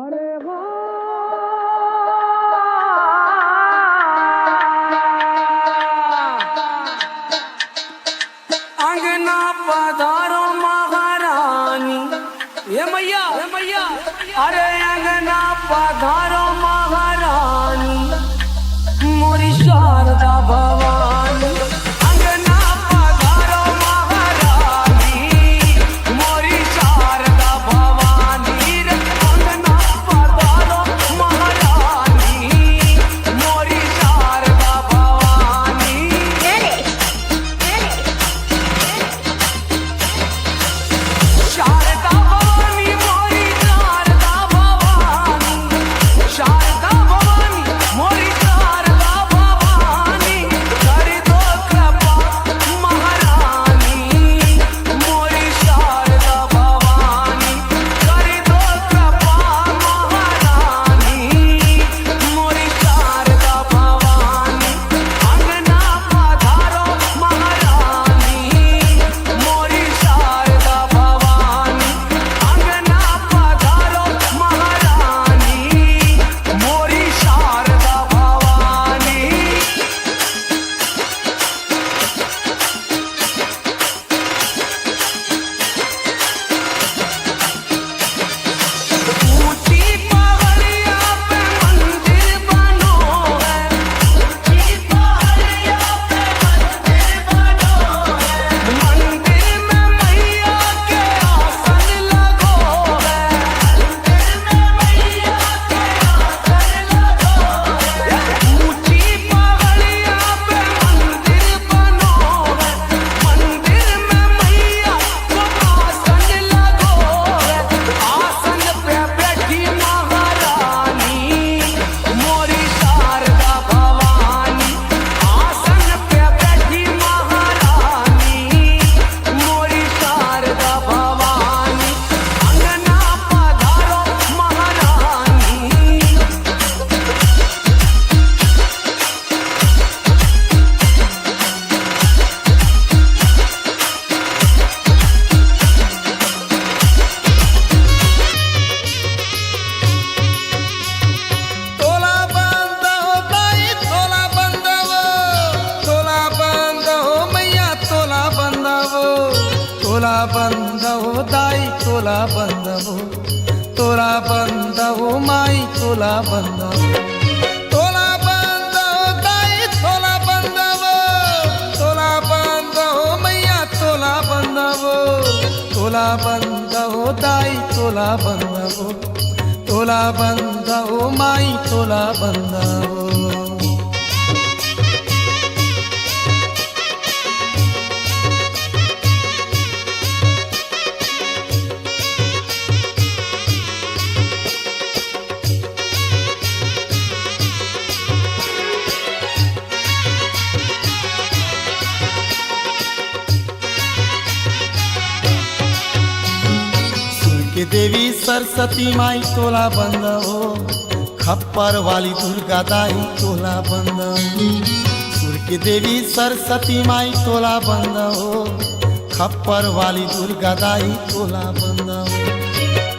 अरे वा अंगना पधारो महारानी ये मैया अरे अंगना पधारो महारानी मोरी शारदा भवानी अंगना पधारो महारानी मोरी शारदा भवानी रे अंगना पधारो महारानी मोरी शारदा भवानी शारदा भवानी मोरी शारदा भवानी शारदा भवानी मोरी शारदा भवानी कर दो कृपा महारानी मोरी शारदा भवानी कर दो कृपा महारानी मोरी शारदा भवानी अंगना पधारो महारानी मोरी शारदा भवानी अंगना पधारो महारानी मोरी शारदा भवानी ऊंची पहाड़िया पे मंदिर बनो है ऊंची पहाड़िया पे मंदिर बनो है मंदिर में मैया के आसन लगो है मंदिर में मैया के आसन लगो है ऊंची पहाड़िया पे मंदिर बनो है मंदिर में मैया को आसन लगो है आसन पे बैठी महारानी मोरी शारदा भवानी आसन पे बैठी महारानी मोरी शारदा भवानी अंगना पधारो महारानी तोला बंद हो ताई तोला बंद हो मैया तोला बंद हो ताई तोला बंद हो माई तोला बंद हो तोला बंद हो ताई तोला बंद हो मैया तोला बंद हो ताई तोला बंद हो माई तोला बंद हो सुर के देवी सरस्वती माई तोला बंद हो खप्पर वाली दुर्गा दाई तोला बंद हो सुर के देवी सरस्वती माई तोला बंद हो खप्पर वाली दुर्गा दाई तोला बंद हो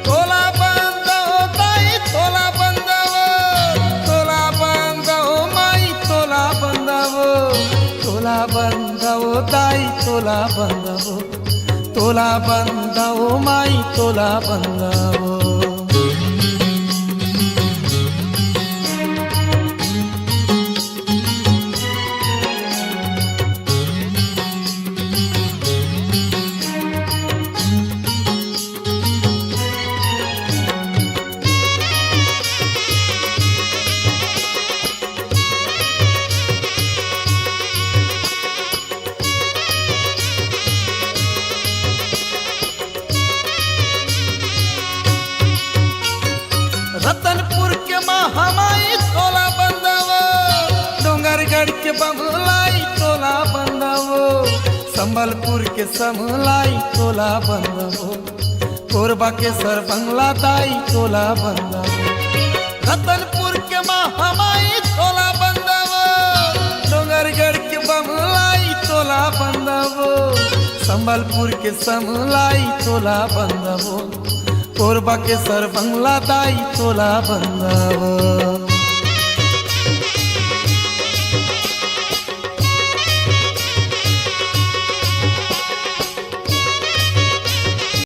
तोला बंद हो ताई तोला बंद हो माई तोला बंद हो ताई तोला बंद हो माई तोला बंद हो रतनपुर के महामाई तोला बंद हो डोंगरगढ़ के बमलाई तोला बंद हो संबलपुर के समलाई तोला बंद हो कोरबा के सर बंगला ताई तोला बंद हो रतनपुर के महामाई तोला बंद हो डोंगरगढ़ के बमलाई तोला बंद हो संबलपुर के समलाई तोला बंद हो कोरबा के सर बंगला दाई तोला बंदावो।